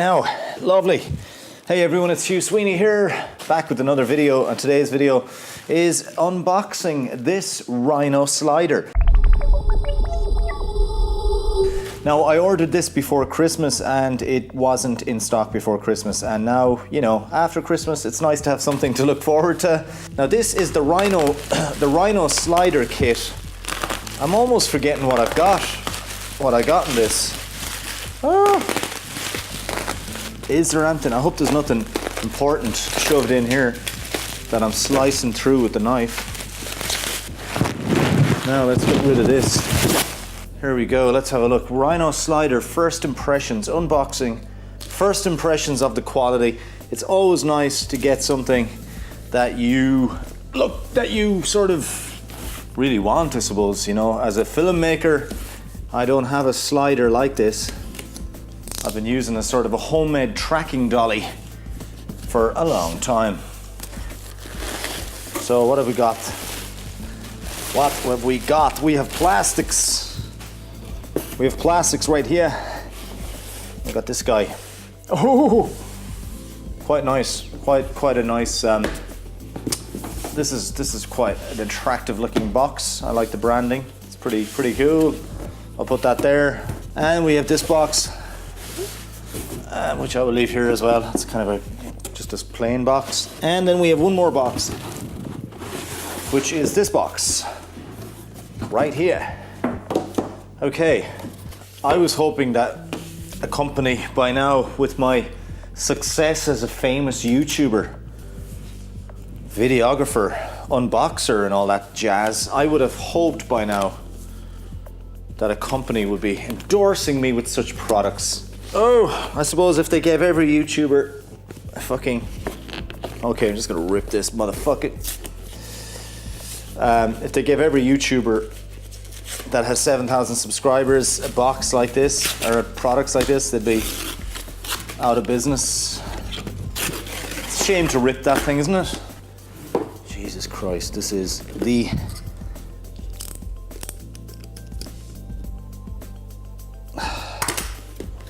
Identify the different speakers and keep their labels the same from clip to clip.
Speaker 1: Now, lovely. Hey everyone, it's Hugh Sweeney here, back with another video, and today's video is unboxing this Rhino Slider. Now, I ordered this before Christmas and it wasn't in stock before Christmas, and now, you know, after Christmas, it's nice to have something to look forward to. Now, this is the Rhino Slider kit. I'm almost forgetting what I got in this. Oh. Is there anything? I hope there's nothing important shoved in here that I'm slicing through with the knife. Now let's get rid of this. Here we go, let's have a look. Rhino Slider, first impressions, unboxing. First impressions of the quality. It's always nice to get something that you sort of really want, I suppose. You know, as a filmmaker, I don't have a slider like this. I've been using a sort of a homemade tracking dolly for a long time. So what have we got? What have we got? We have plastics. We have plastics right here. We got this guy. Oh, quite nice. Quite a nice. This is quite an attractive looking box. I like the branding. It's pretty cool. I'll put that there. And we have this box. Which I will leave here as well. It's kind of just a plain box. And then we have one more box, which is this box right here. Okay, I was hoping that a company by now, with my success as a famous YouTuber, videographer, unboxer and all that jazz, I would have hoped by now that a company would be endorsing me with such products. Oh, I suppose if they gave every YouTuber a fucking... Okay, I'm just gonna rip this motherfucker. If they gave every YouTuber that has 7,000 subscribers a box like this, or products like this, they'd be out of business. It's a shame to rip that thing, isn't it? Jesus Christ, this is the...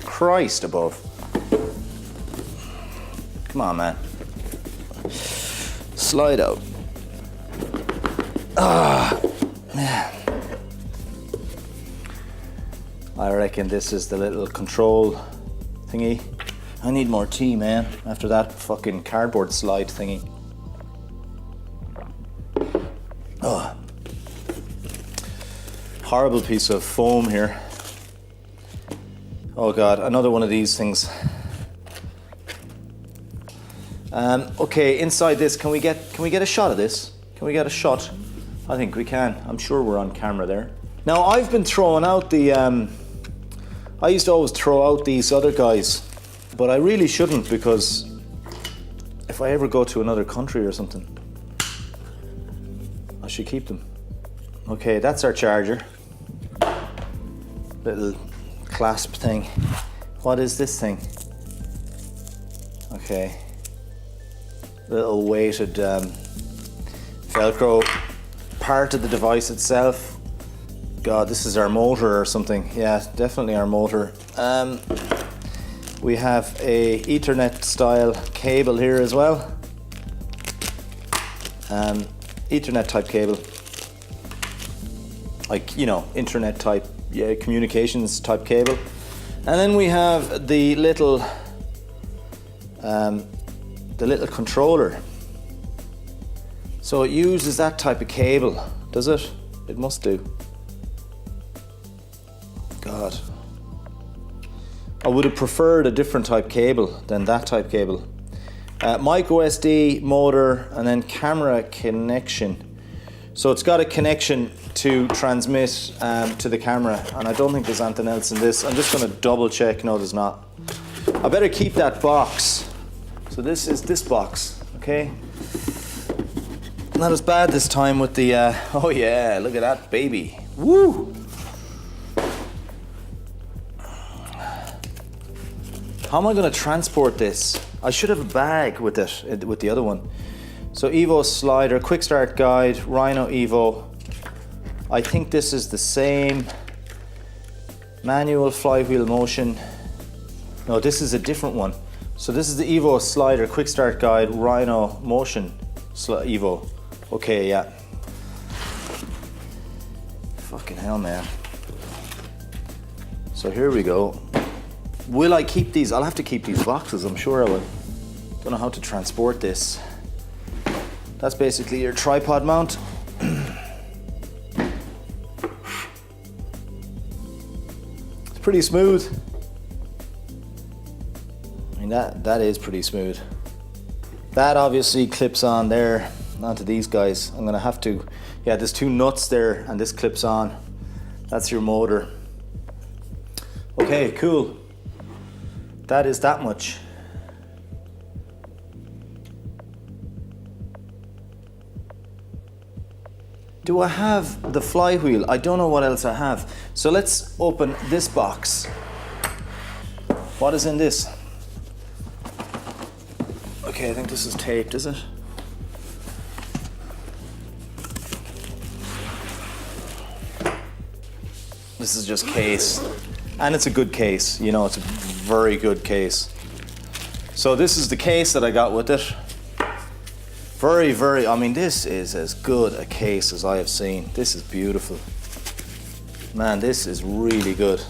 Speaker 1: Christ above. Come on, man. Slide out. Ah, man. I reckon this is the little control thingy. I need more tea, man, after that fucking cardboard slide thingy. Oh. Horrible piece of foam here. Oh God, another one of these things. Okay, inside this, can we get a shot of this? Can we get a shot? I think we can. I'm sure we're on camera there. Now, I've been throwing out the... I used to always throw out these other guys, but I really shouldn't, because if I ever go to another country or something, I should keep them. Okay, that's our charger. Little clasp thing. What is this thing? Okay. Little weighted Velcro part of the device itself. God, this is our motor or something. Yeah, definitely our motor. We have a Ethernet style cable here as well. Ethernet type cable. Like, you know, internet type, yeah, communications type cable. And then we have the little controller. So it uses that type of cable, does it? It must do. God. I would have preferred a different type cable than that type cable. Micro SD motor and then camera connection. So it's got a connection to transmit to the camera, and I don't think there's anything else in this. I'm just going to double check. No, there's not. I better keep that box. So this is this box, okay? Not as bad this time with the, oh yeah, look at that baby. Woo! How am I going to transport this? I should have a bag with it, with the other one. So Evo Slider, quick start guide, Rhino Evo. I think this is the same. Manual flywheel motion. No, this is a different one. So this is the Evo Slider Quick Start Guide Rhino Motion Evo. Okay, yeah. Fucking hell, man. So here we go. Will I keep these? I'll have to keep these boxes, I'm sure I will. Don't know how to transport this. That's basically your tripod mount. It's pretty smooth. I mean, that is pretty smooth. That obviously clips on there onto these guys. I'm gonna have to, yeah, there's two nuts there and this clips on. That's your motor. Okay, cool. That is that much. Do I have the flywheel? I don't know what else I have. So let's open this box. What is in this? Okay, I think this is taped, is it? This is just case. And it's a good case, you know, it's a very good case. So this is the case that I got with it. Very, very, I mean, this is as good a case as I have seen. This is beautiful. Man, this is really good.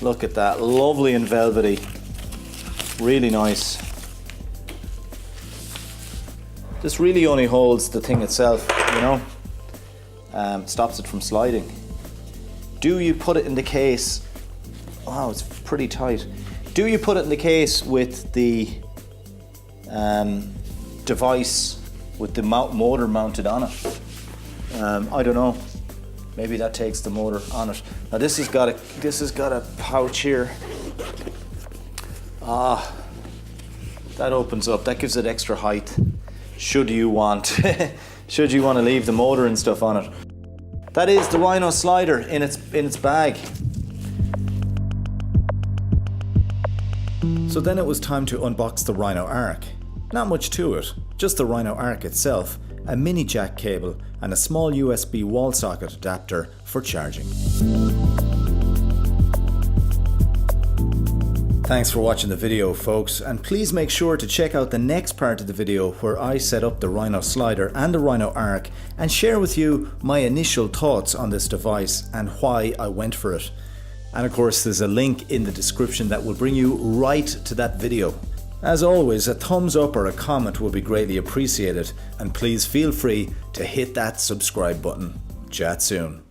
Speaker 1: Look at that, lovely and velvety. Really nice. This really only holds the thing itself, you know? Stops it from sliding. Do you put it in the case? Wow, it's pretty tight. Do you put it in the case with the device with the motor mounted on it? I don't know. Maybe that takes the motor on it. Now this has got a pouch here. Ah, that opens up. That gives it extra height. Should you want to leave the motor and stuff on it. That is the Rhino Slider in its bag.
Speaker 2: So then it was time to unbox the Rhino Arc. Not much to it, just the Rhino Arc itself, a mini jack cable and a small USB wall socket adapter for charging. Thanks for watching the video, folks, and please make sure to check out the next part of the video where I set up the Rhino Slider and the Rhino Arc and share with you my initial thoughts on this device and why I went for it. And of course there's a link in the description that will bring you right to that video. As always, a thumbs up or a comment will be greatly appreciated, and please feel free to hit that subscribe button. Chat soon.